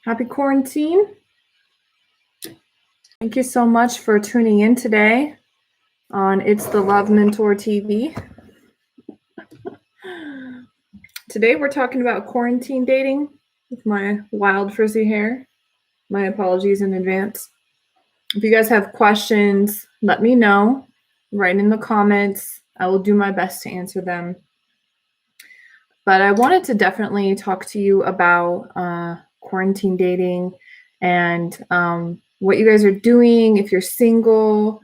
Happy quarantine. Thank you so much for tuning in today on It's the Love Mentor TV. Today we're talking about quarantine dating with my wild frizzy hair. My apologies in advance. If you guys have questions, let me know. Write in the comments. I will do my best to answer them. But I wanted to definitely talk to you about quarantine dating and what you guys are doing if you're single.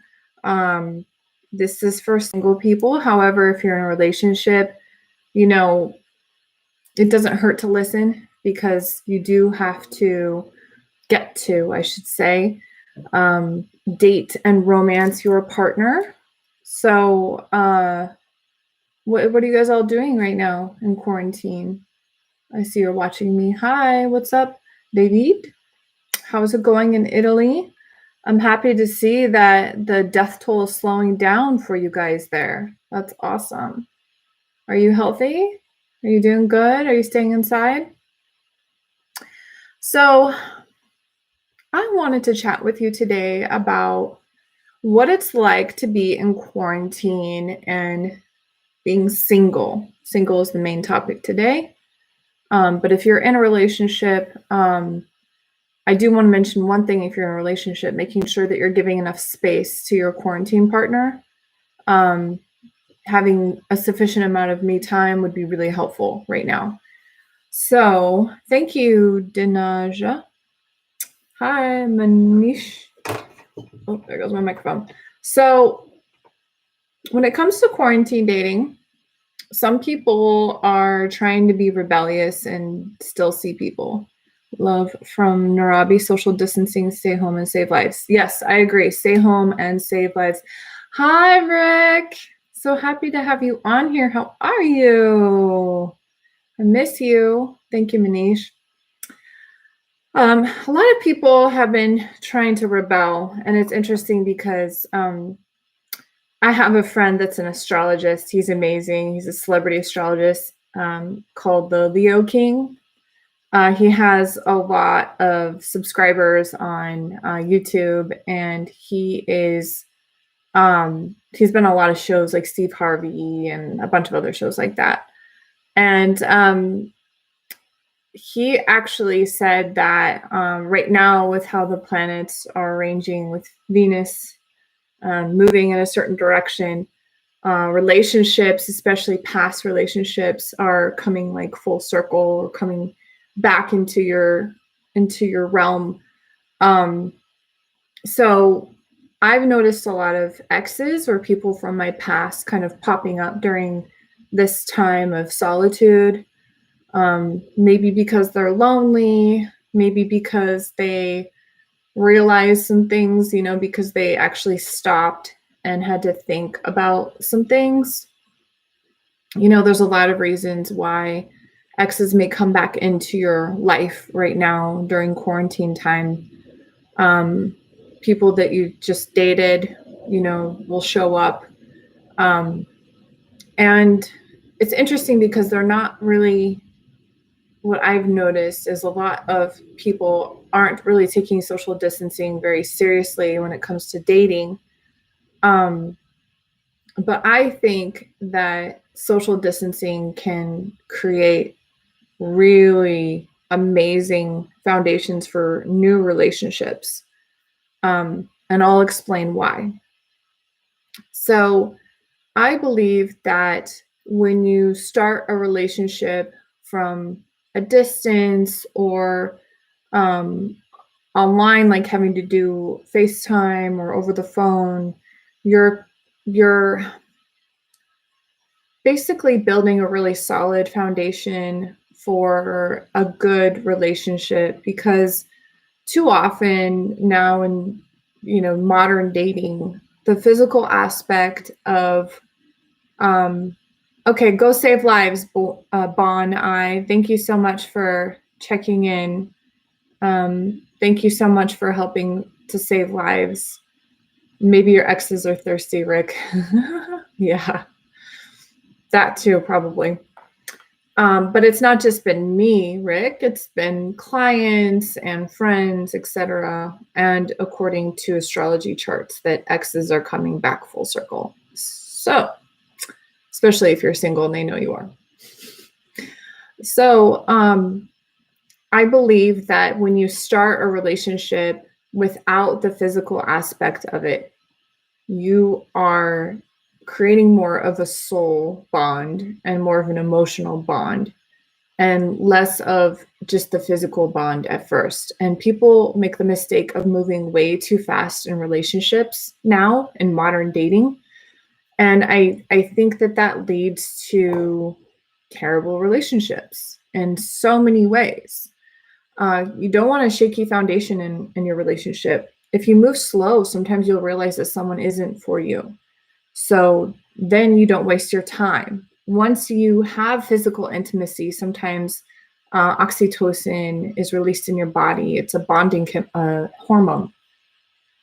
This is for single people. However, if you're in a relationship, it doesn't hurt to listen because you do have to date and romance your partner. So what are you guys all doing right now in quarantine? I see you're watching me. Hi, what's up, David? How's it going in Italy? I'm happy to see that the death toll is slowing down for you guys there. That's awesome. Are you healthy? Are you doing good? Are you staying inside? So I wanted to chat with you today about what it's like to be in quarantine and being single. Single is the main topic today. But if you're in a relationship, I do want to mention one thing. If you're in a relationship, making sure that you're giving enough space to your quarantine partner. Having a sufficient amount of me time would be really helpful right now. So thank you, Dinaja. Hi, Manish. Oh, there goes my microphone. So when it comes to quarantine dating, some people are trying to be rebellious and still see people. Love from Narabi, social distancing, stay home and save lives. Yes, I agree. Stay home and save lives. Hi, Rick. So happy to have you on here. How are you? I miss you. Thank you, Manish. A lot of people have been trying to rebel, and it's interesting because I have a friend that's an astrologist. He's amazing. He's a celebrity astrologist called the Leo King. He has a lot of subscribers on YouTube, and he's been on a lot of shows like Steve Harvey and a bunch of other shows like that. And he actually said that right now, with how the planets are arranging, with Venus moving in a certain direction, relationships, especially past relationships, are coming like full circle or coming back into your realm. So I've noticed a lot of exes or people from my past kind of popping up during this time of solitude. Maybe because they're lonely, maybe because they realize some things, because they actually stopped and had to think about some things. There's a lot of reasons why exes may come back into your life right now during quarantine time. People that you just dated, will show up. And it's interesting because they're not really, what I've noticed is a lot of people aren't really taking social distancing very seriously when it comes to dating. But I think that social distancing can create really amazing foundations for new relationships. And I'll explain why. So I believe that when you start a relationship from a distance or online, like having to do FaceTime or over the phone, you're basically building a really solid foundation for a good relationship, because too often now in modern dating, the physical aspect of okay, go save lives, Bon. Thank you so much for checking in. Thank you so much for helping to save lives. Maybe your exes are thirsty, Rick. Yeah, that too, probably. But it's not just been me, Rick. It's been clients and friends, etc. And according to astrology charts, that exes are coming back full circle. So, especially if you're single and they know you are. So, I believe that when you start a relationship without the physical aspect of it, you are creating more of a soul bond and more of an emotional bond and less of just the physical bond at first. And people make the mistake of moving way too fast in relationships now in modern dating. And I think that that leads to terrible relationships in so many ways. You don't want a shaky foundation in your relationship. If you move slow, sometimes you'll realize that someone isn't for you. So then you don't waste your time. Once you have physical intimacy, sometimes oxytocin is released in your body. It's a bonding hormone.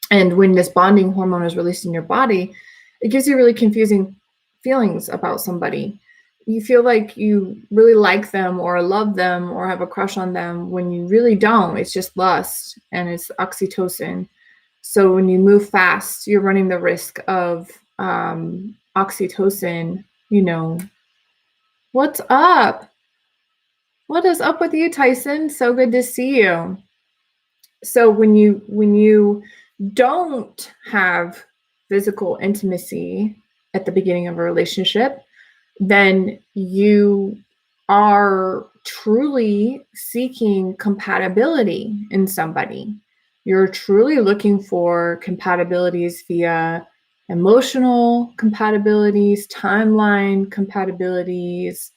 And when this bonding hormone is released in your body, it gives you really confusing feelings about somebody. You feel like you really like them or love them or have a crush on them when you really don't. It's just lust and it's oxytocin. So when you move fast, you're running the risk of oxytocin, What's up? What is up with you, Tyson? So good to see you. So when you don't have physical intimacy at the beginning of a relationship, then you are truly seeking compatibility in somebody. You're truly looking for compatibilities via emotional compatibilities, timeline compatibilities.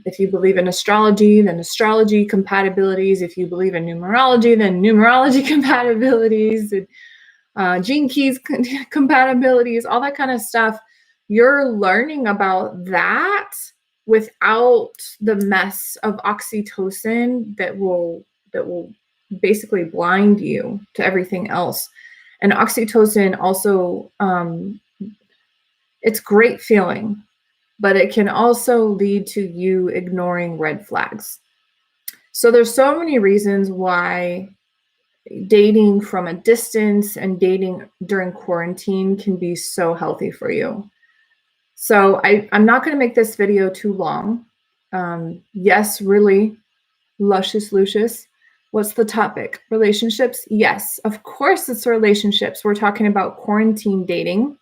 If you believe in astrology, then astrology compatibilities. If you believe in numerology, then numerology compatibilities. Gene keys compatibilities, all that kind of stuff. You're learning about that without the mess of oxytocin that will basically blind you to everything else. And oxytocin also, it's great feeling, but it can also lead to you ignoring red flags. So there's so many reasons why dating from a distance and dating during quarantine can be so healthy for you. So I'm not going to make this video too long. Yes, really, Luscious Lucius. What's the topic? Relationships? Yes, of course it's relationships. We're talking about quarantine dating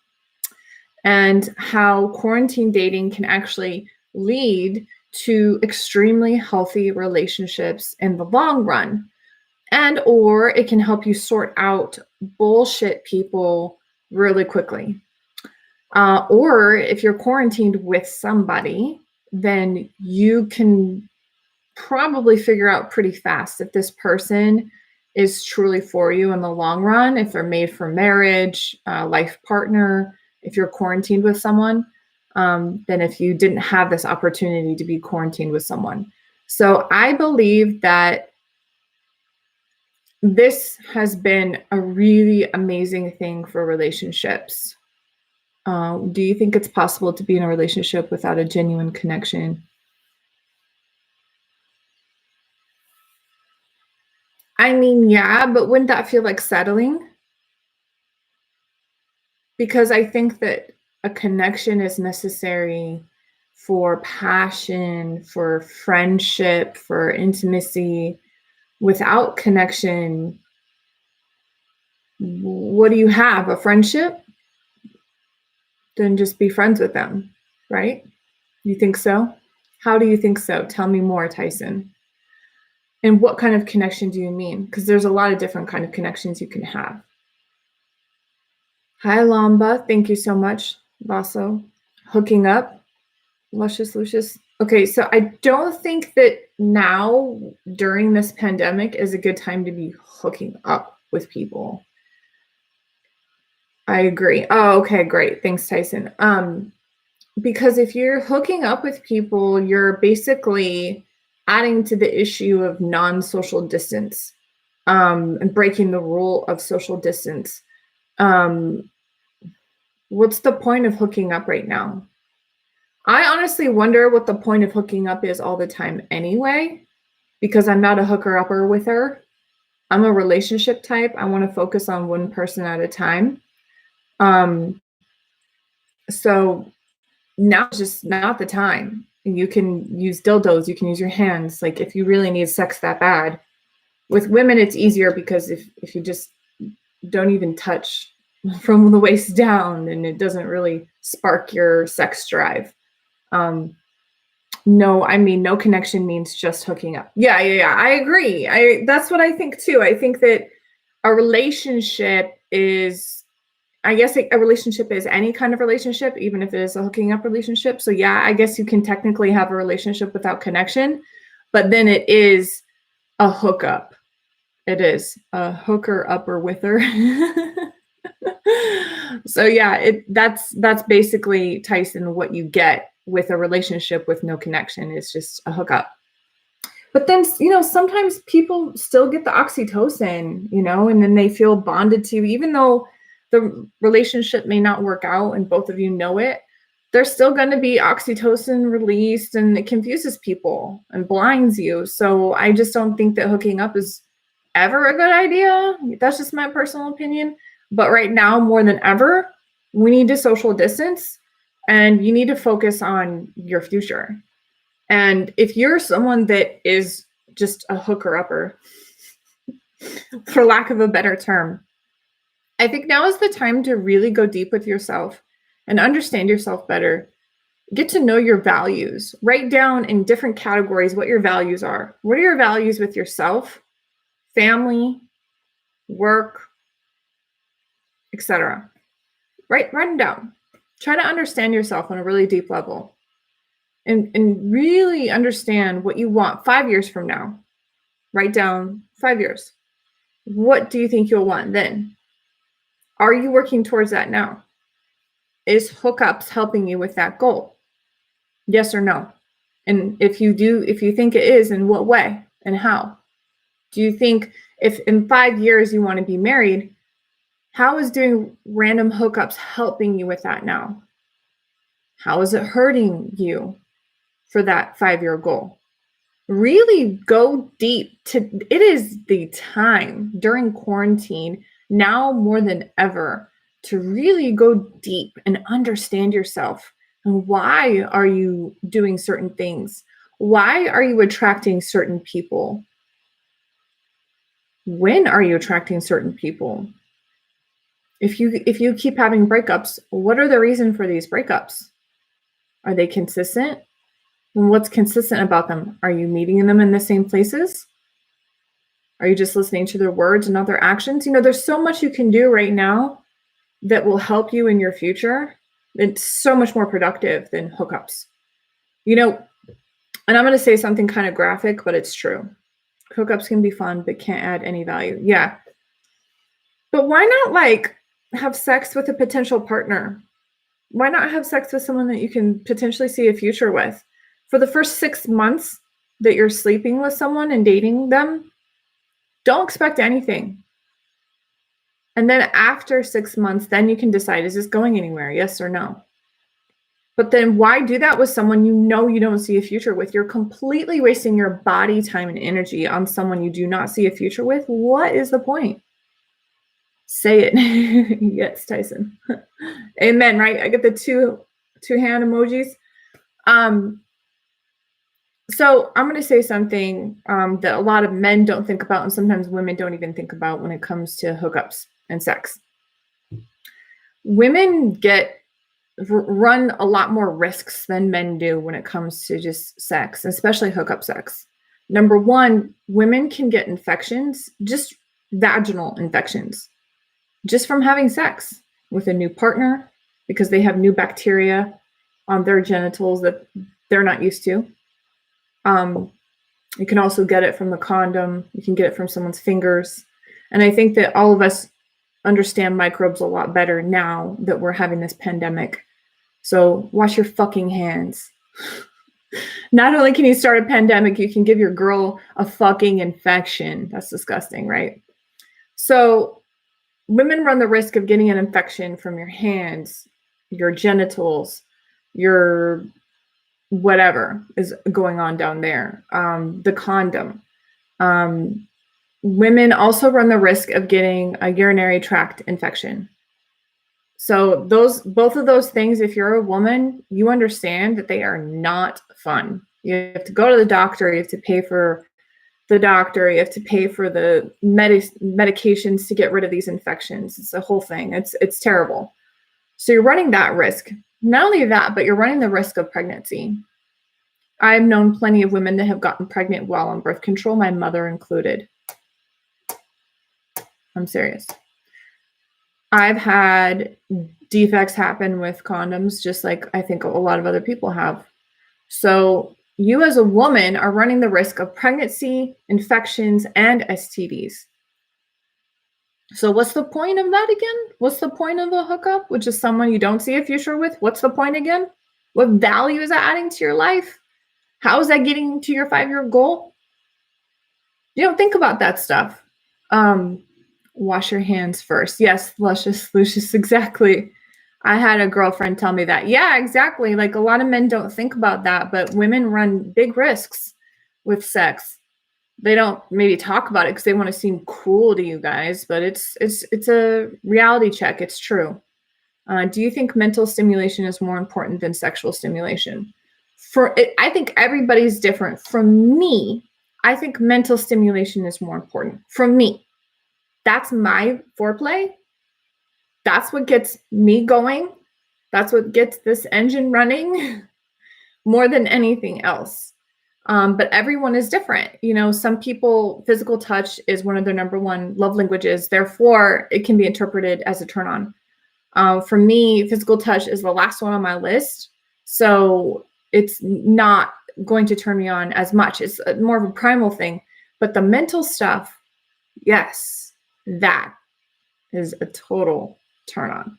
and how quarantine dating can actually lead to extremely healthy relationships in the long run. And or it can help you sort out bullshit people really quickly. Or if you're quarantined with somebody, then you can probably figure out pretty fast if this person is truly for you in the long run, if they're made for marriage, life partner, if you're quarantined with someone, than if you didn't have this opportunity to be quarantined with someone. So I believe that this has been a really amazing thing for relationships. Do you think it's possible to be in a relationship without a genuine connection? I mean, yeah, but wouldn't that feel like settling? Because I think that a connection is necessary for passion, for friendship, for intimacy. Without connection, what do you have? A friendship? Then just be friends with them, right? You think so? How do you think so? Tell me more, Tyson. And what kind of connection do you mean? Because there's a lot of different kind of connections you can have. Hi, Lamba. Thank you so much, Vaso. Hooking up, Luscious Lucius. Okay, so I don't think that now, during this pandemic, is a good time to be hooking up with people. I agree. Oh, okay, great. Thanks, Tyson. Because if you're hooking up with people, you're basically adding to the issue of non-social distance, and breaking the rule of social distance. What's the point of hooking up right now? I honestly wonder what the point of hooking up is all the time anyway, because I'm not a hooker-upper with her. I'm a relationship type. I want to focus on one person at a time. Um, so now it's just not the time. You can use dildos, you can use your hands. Like if you really need sex that bad. With women, it's easier because if you just don't even touch from the waist down, then it doesn't really spark your sex drive. No, I mean, no connection means just hooking up. Yeah. I agree. That's what I think too. I think that a relationship is, I guess a relationship is any kind of relationship, even if it is a hooking up relationship. So yeah, I guess you can technically have a relationship without connection, but then it is a hookup. It is a hooker upper with her. So yeah, that's basically, Tyson, what you get with a relationship with no connection is just a hookup. But then, sometimes people still get the oxytocin, and then they feel bonded to, even though the relationship may not work out and both of you know it, there's still going to be oxytocin released, and it confuses people and blinds you. So I just don't think that hooking up is ever a good idea. That's just my personal opinion. But right now, more than ever, we need to social distance, and you need to focus on your future. And if you're someone that is just a hooker upper, for lack of a better term, I think now is the time to really go deep with yourself and understand yourself better. Get to know your values. Write down in different categories what your values are. What are your values with yourself, family, work, etc.? Write them down. Try to understand yourself on a really deep level. And really understand what you want 5 years from now. Write down 5 years. What do you think you'll want then? Are you working towards that now? Is hookups helping you with that goal? Yes or no? And if you think it is, in what way and how? Do you think if in 5 years you want to be married, how is doing random hookups helping you with that now? How is it hurting you for that 5-year goal? Really go deep. It is the time during quarantine, now more than ever, to really go deep and understand yourself. And why are you doing certain things? Why are you attracting certain people? When are you attracting certain people? If you keep having breakups, what are the reason for these breakups? Are they consistent? And what's consistent about them? Are you meeting them in the same places? Are you just listening to their words and not their actions? There's so much you can do right now that will help you in your future. It's so much more productive than hookups. And I'm going to say something kind of graphic, but it's true. Hookups can be fun, but can't add any value. Yeah. But why not have sex with a potential partner? Why not have sex with someone that you can potentially see a future with? For the first 6 months that you're sleeping with someone and dating them, don't expect anything. And then after 6 months, then you can decide, is this going anywhere? Yes or no? But then why do that with someone you don't see a future with? You're completely wasting your body, time, and energy on someone you do not see a future with. What is the point? Say it. Yes, Tyson. Amen, right? I get the two hand emojis. So I'm going to say something that a lot of men don't think about, and sometimes women don't even think about when it comes to hookups and sex. Women run a lot more risks than men do when it comes to just sex, especially hookup sex. Number one, women can get infections, just vaginal infections, just from having sex with a new partner, because they have new bacteria on their genitals that they're not used to. You can also get it from the condom. You can get it from someone's fingers. And I think that all of us understand microbes a lot better now that we're having this pandemic. So wash your fucking hands. Not only can you start a pandemic, you can give your girl a fucking infection. That's disgusting, right? So women run the risk of getting an infection from your hands, your genitals, your whatever is going on down there. The condom. Women also run the risk of getting a urinary tract infection. So both of those things, if you're a woman, you understand that they are not fun. You have to go to the doctor, you have to pay for the doctor, you have to pay for the medications to get rid of these infections. It's a whole thing. It's terrible. So you're running that risk. Not only that, but you're running the risk of pregnancy. I've known plenty of women that have gotten pregnant while on birth control, my mother included. I'm serious. I've had defects happen with condoms, just like I think a lot of other people have. So you as a woman are running the risk of pregnancy, infections, and STDs. So what's the point of that again? What's the point of a hookup, which is someone you don't see a future with? What's the point again? What value is that adding to your life? How is that getting to your 5-year goal? You don't think about that stuff. Wash your hands first. Yes, Lucius, exactly. I had a girlfriend tell me that. Yeah, exactly. Like a lot of men don't think about that, but women run big risks with sex. They don't maybe talk about it because they want to seem cool to you guys, but it's a reality check. It's true. Do you think mental stimulation is more important than sexual stimulation? I think everybody's different. From me, I think mental stimulation is more important. From me, that's my foreplay. That's what gets me going. That's what gets this engine running more than anything else. But everyone is different. You know, some people, physical touch is one of their number one love languages. Therefore, it can be interpreted as a turn on. For me, physical touch is the last one on my list. So it's not going to turn me on as much. It's more of a primal thing. But the mental stuff, yes, that is a total turn on.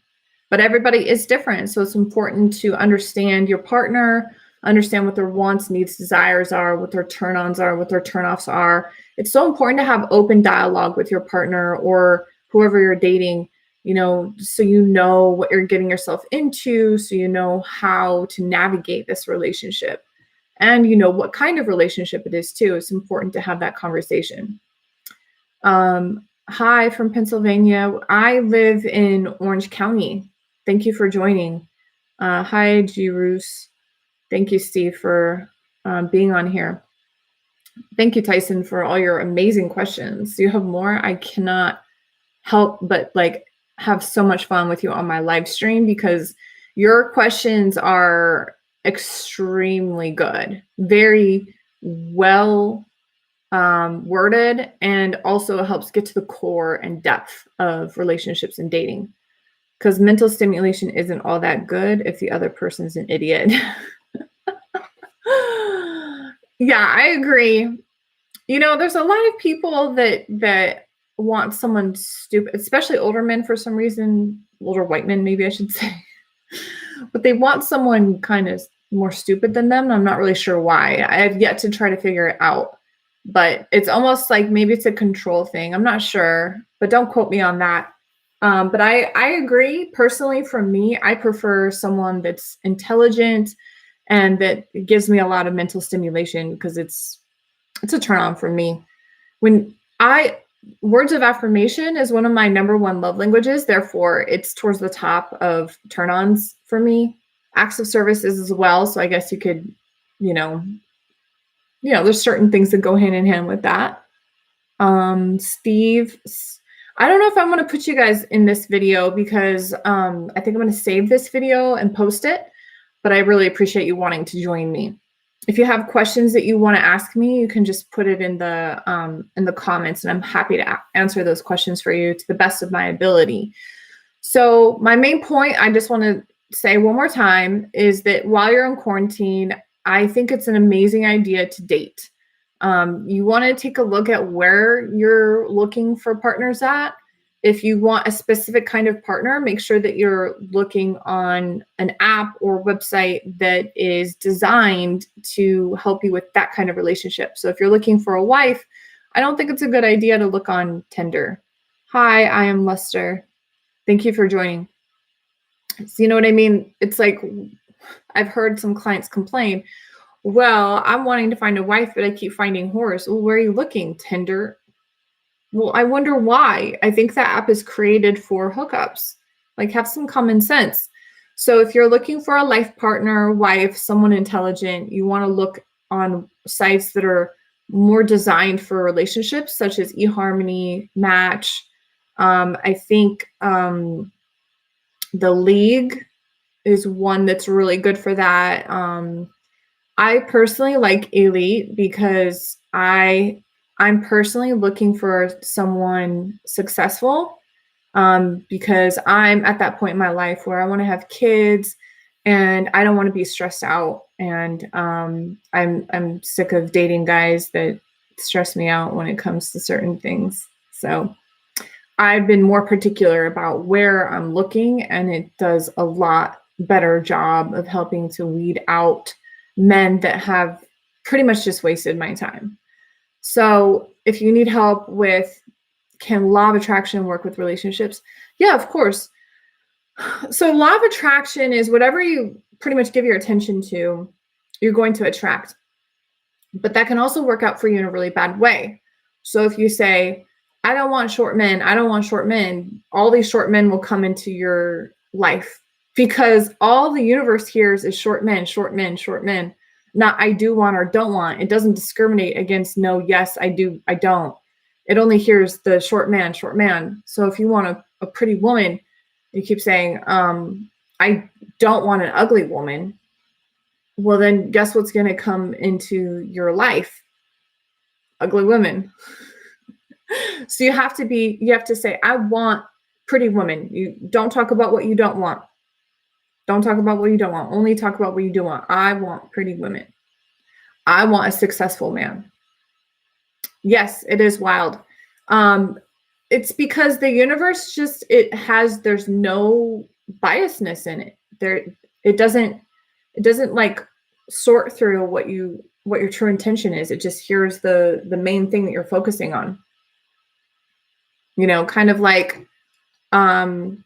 But everybody is different. So it's important to understand your partner, understand what their wants, needs, desires are, what their turn-ons are, what their turn-offs are. It's so important to have open dialogue with your partner or whoever you're dating, you know, so you know what you're getting yourself into, so you know how to navigate this relationship. And you know what kind of relationship it is too. It's important to have that conversation. Hi from Pennsylvania. I live in Orange County. Thank you for joining. Hi, Jirus. Thank you, Steve, for being on here. Thank you, Tyson, for all your amazing questions. Do you have more? I cannot help but like have so much fun with you on my live stream because your questions are extremely good, very well worded, and also helps get to the core and depth of relationships and dating. Because mental stimulation isn't all that good if the other person's an idiot. Yeah, I agree. You know, there's a lot of people that want someone stupid, especially older men for some reason, older white men, maybe I should say. But they want someone kind of more stupid than them. I'm not really sure why. I have yet to try to figure it out. But it's almost like maybe it's a control thing. I'm not sure, but don't quote me on that. But I agree. Personally, for me, I prefer someone that's intelligent and that gives me a lot of mental stimulation because it's a turn on for me. Words of affirmation is one of my number one love languages. Therefore, it's towards the top of turn-ons for me. Acts of service is as well. So I guess you could, there's certain things that go hand in hand with that. Steve, I don't know if I'm going to put you guys in this video because I think I'm going to save this video and post it, but I really appreciate you wanting to join me. If you have questions that you want to ask me, you can just put it in the comments, and I'm happy to answer those questions for you to the best of my ability. So my main point, I just want to say one more time, is that while you're in quarantine, I think it's an amazing idea to date. You want to take a look at where you're looking for partners at. If you want a specific kind of partner, make sure that you're looking on an app or website that is designed to help you with that kind of relationship. So if you're looking for a wife, I don't think it's a good idea to look on Tinder. Hi, I am Lester. Thank you for joining. So you know what I mean? It's like I've heard some clients complain, well, I'm wanting to find a wife, but I keep finding whores. Well, where are you looking? Tinder? Well, I wonder why. I think that app is created for hookups. Like, have some common sense. So if you're looking for a life partner, wife, someone intelligent, you want to look on sites that are more designed for relationships, such as eHarmony, Match. I think The League is one that's really good for that. I personally like Elite because I'm personally looking for someone successful, because I'm at that point in my life where I want to have kids and I don't want to be stressed out. And I'm sick of dating guys that stress me out when it comes to certain things. So I've been more particular about where I'm looking, and it does a lot better job of helping to weed out men that have pretty much just wasted my time. So if you need help with, can law of attraction work with relationships? Yeah, of course. So law of attraction is whatever you pretty much give your attention to, you're going to attract. But that can also work out for you in a really bad way. So if you say, I don't want short men, I don't want short men, all these short men will come into your life because all the universe hears is short men, short men, short men. Not I do want or don't want. It doesn't discriminate against no, yes, I do, I don't. It only hears the short man, short man. So if you want a pretty woman, you keep saying, I don't want an ugly woman. Well, then guess what's going to come into your life? Ugly women. So you have to say, I want pretty women. You don't talk about what you don't want. Don't talk about what you don't want. Only talk about what you do want. I want pretty women. I want a successful man. Yes, it is wild. It's because the universe there's no biasness in it. It doesn't like sort through what your true intention is. It just hears the main thing that you're focusing on. Kind of like, trying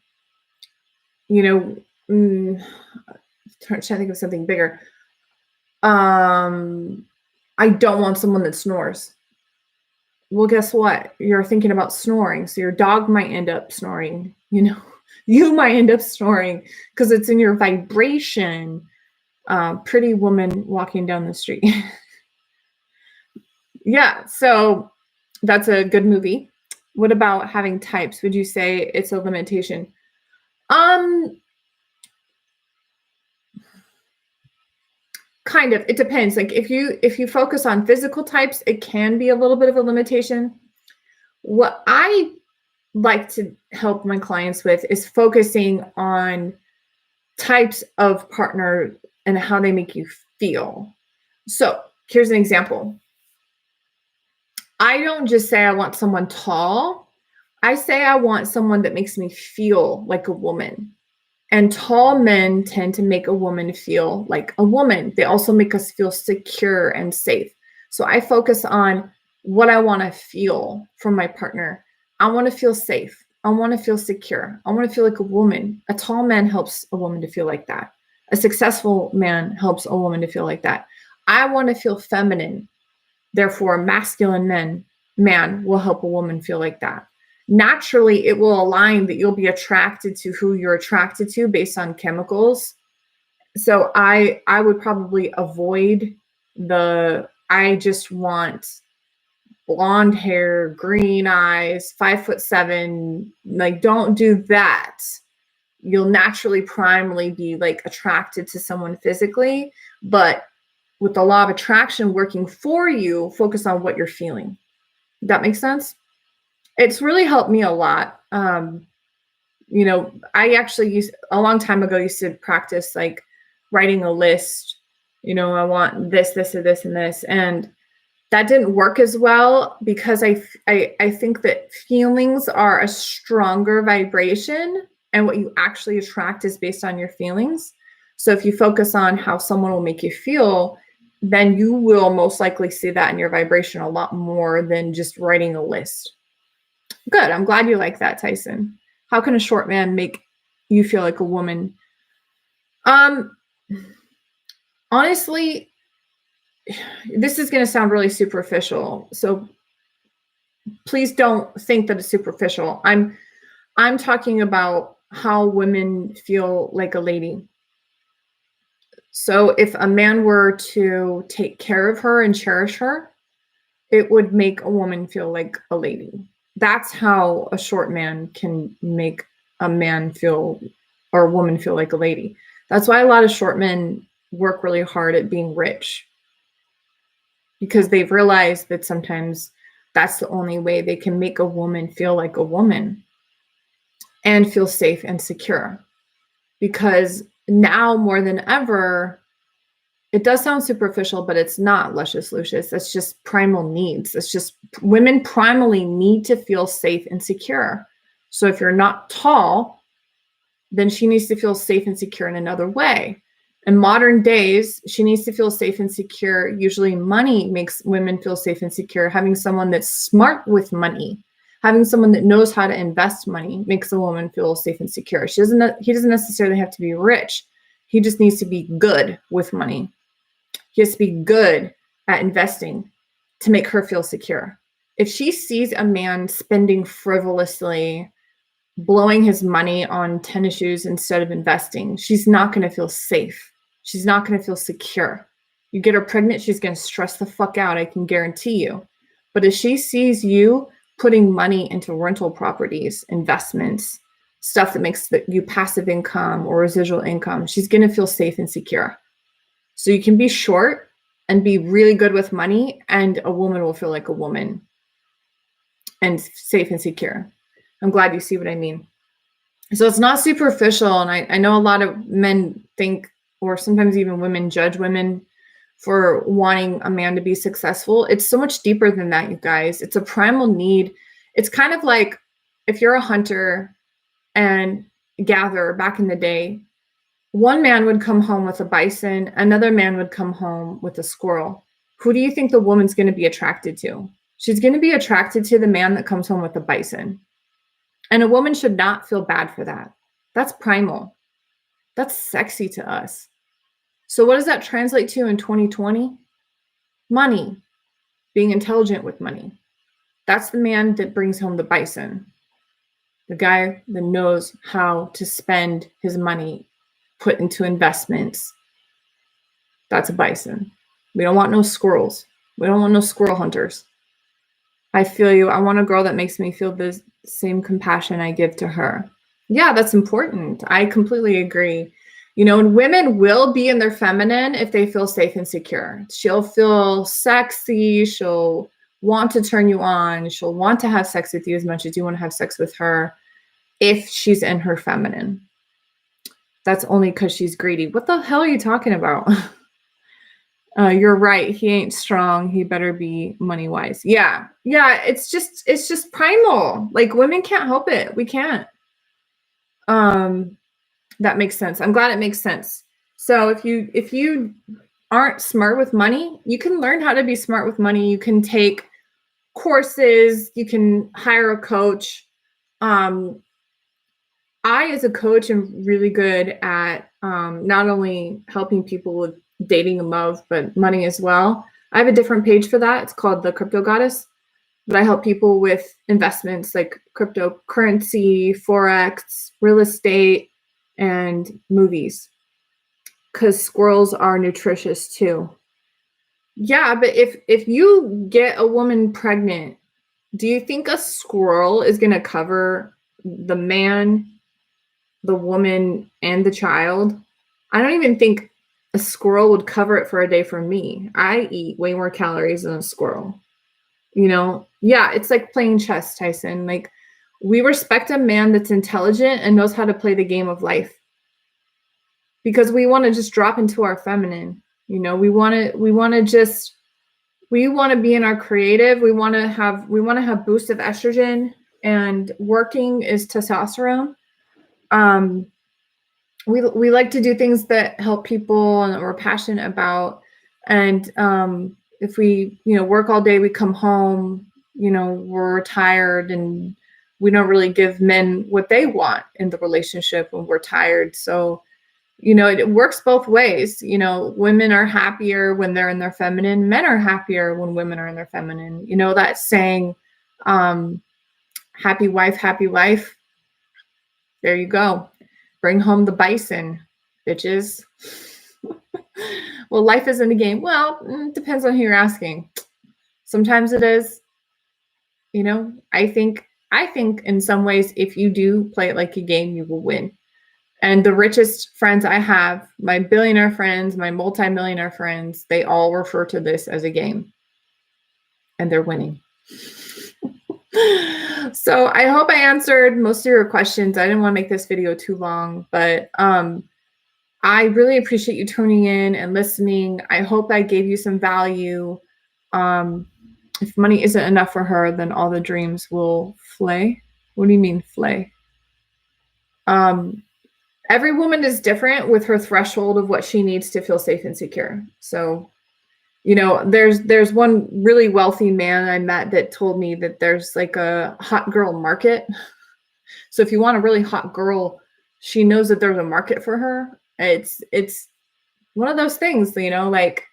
to think of something bigger. I don't want someone that snores. Well, guess what? You're thinking about snoring. So your dog might end up snoring, you might end up snoring because it's in your vibration. Pretty woman walking down the street. Yeah. So that's a good movie. What about having types? Would you say it's a limitation? Kind of. It depends. Like if you focus on physical types, it can be a little bit of a limitation. What I like to help my clients with is focusing on types of partner and how they make you feel. So here's an example. I don't just say I want someone tall. I say I want someone that makes me feel like a woman. And tall men tend to make a woman feel like a woman. They also make us feel secure and safe. So I focus on what I want to feel from my partner. I want to feel safe. I want to feel secure. I want to feel like a woman. A tall man helps a woman to feel like that. A successful man helps a woman to feel like that. I want to feel feminine. Therefore, a masculine man will help a woman feel like that. Naturally, it will align that you'll be attracted to who you're attracted to based on chemicals. So I would probably avoid I just want blonde hair, green eyes, 5'7". Like, don't do that. You'll naturally primarily be like attracted to someone physically, but with the law of attraction working for you, focus on what you're feeling. That makes sense? It's really helped me a lot. I actually a long time ago used to practice like writing a list. I want this, this, or this, and this. And that didn't work as well because I think that feelings are a stronger vibration, and what you actually attract is based on your feelings. So if you focus on how someone will make you feel, then you will most likely see that in your vibration a lot more than just writing a list. Good. I'm glad you like that, Tyson. How can a short man make you feel like a woman? Honestly, this is going to sound really superficial, so please don't think that it's superficial. I'm talking about how women feel like a lady. So if a man were to take care of her and cherish her, it would make a woman feel like a lady. That's how a short man can make a man feel or a woman feel like a lady. That's why a lot of short men work really hard at being rich, because they've realized that sometimes that's the only way they can make a woman feel like a woman and feel safe and secure. Because now more than ever, it does sound superficial, but it's not, Luscious Lucius. That's just primal needs. It's just women primally need to feel safe and secure. So if you're not tall, then she needs to feel safe and secure in another way. In modern days, she needs to feel safe and secure. Usually money makes women feel safe and secure. Having someone that's smart with money, having someone that knows how to invest money makes a woman feel safe and secure. He doesn't necessarily have to be rich. He just needs to be good with money. He has to be good at investing to make her feel secure. If she sees a man spending frivolously, blowing his money on tennis shoes instead of investing, she's not going to feel safe. She's not going to feel secure. You get her pregnant, she's going to stress the fuck out, I can guarantee you. But if she sees you putting money into rental properties, investments, stuff that makes you passive income or residual income, she's going to feel safe and secure. So you can be short and be really good with money, and a woman will feel like a woman and safe and secure. I'm glad you see what I mean. So it's not superficial. And I know a lot of men think, or sometimes even women judge women for wanting a man to be successful. It's so much deeper than that, you guys. It's a primal need. It's kind of like if you're a hunter and gatherer back in the day, one man would come home with a bison, another man would come home with a squirrel. Who do you think the woman's going to be attracted to? She's going to be attracted to the man that comes home with a bison. And a woman should not feel bad for that. That's primal. That's sexy to us. So what does that translate to in 2020? Money. Being intelligent with money. That's the man that brings home the bison. The guy that knows how to spend his money, put into investments. That's a bison. We don't want no squirrels. We don't want no squirrel hunters. I feel you. I want a girl that makes me feel the same compassion I give to her. Yeah, that's important. I completely agree. And women will be in their feminine if they feel safe and secure. She'll feel sexy. She'll want to turn you on. She'll want to have sex with you as much as you want to have sex with her if she's in her feminine. That's only because she's greedy. What the hell are you talking about? You're right. He ain't strong. He better be money wise. Yeah. It's just primal. Like, women can't help it. We can't. That makes sense. I'm glad it makes sense. So if you aren't smart with money, you can learn how to be smart with money. You can take courses. You can hire a coach. I, as a coach, am really good at not only helping people with dating and love, but money as well. I have a different page for that. It's called The Crypto Goddess. But I help people with investments like cryptocurrency, Forex, real estate, and movies. Because squirrels are nutritious too. Yeah, but if you get a woman pregnant, do you think a squirrel is going to cover the man, the woman, and the child? I don't even think a squirrel would cover it for a day for me. I eat way more calories than a squirrel. Yeah, it's like playing chess, Tyson. Like, we respect a man that's intelligent and knows how to play the game of life, because we want to just drop into our feminine. We want to be in our creative. We want to have boost of estrogen, and working is testosterone. We like to do things that help people and that we're passionate about. And if we, work all day, we come home, we're tired, and we don't really give men what they want in the relationship when we're tired. So it works both ways. Women are happier when they're in their feminine. Men are happier when women are in their feminine. That saying, happy wife, happy life. There you go. Bring home the bison, bitches. Well, life isn't a game. Well, it depends on who you're asking. Sometimes it is. I think in some ways, if you do play it like a game, you will win. And the richest friends I have, my billionaire friends, my multimillionaire friends, they all refer to this as a game. And they're winning. So I hope I answered most of your questions. I didn't want to make this video too long, but I really appreciate you tuning in and listening. I hope I gave you some value. If money isn't enough for her, then all the dreams will flay. What do you mean flay? Every woman is different with her threshold of what she needs to feel safe and secure. So, there's one really wealthy man I met that told me that there's like a hot girl market. So if you want a really hot girl, she knows that there's a market for her. It's one of those things, like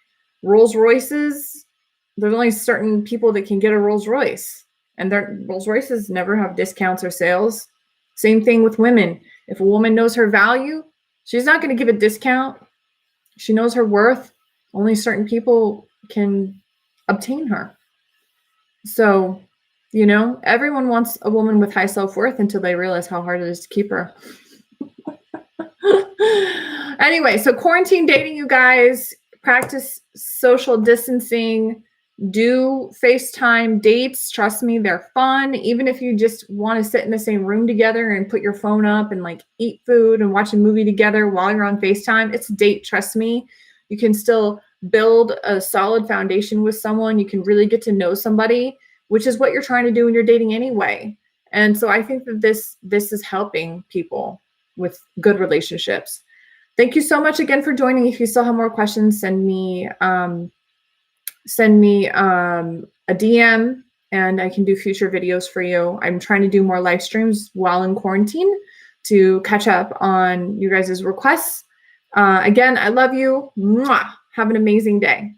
Rolls Royces. There's only certain people that can get a Rolls Royce, and their Rolls Royces never have discounts or sales. Same thing with women. If a woman knows her value, she's not going to give a discount. She knows her worth. Only certain people can obtain her. So, everyone wants a woman with high self-worth until they realize how hard it is to keep her. Anyway, so quarantine dating, you guys. Practice social distancing. Do FaceTime dates. Trust me, they're fun. Even if you just want to sit in the same room together and put your phone up and like eat food and watch a movie together while you're on FaceTime, it's a date. Trust me. You can still build a solid foundation with someone. You can really get to know somebody, which is what you're trying to do when you're dating anyway. And so I think that this is helping people with good relationships. Thank you so much again for joining. If you still have more questions, send me a DM and I can do future videos for you. I'm trying to do more live streams while in quarantine to catch up on you guys' requests. Again, I love you. Mwah. Have an amazing day.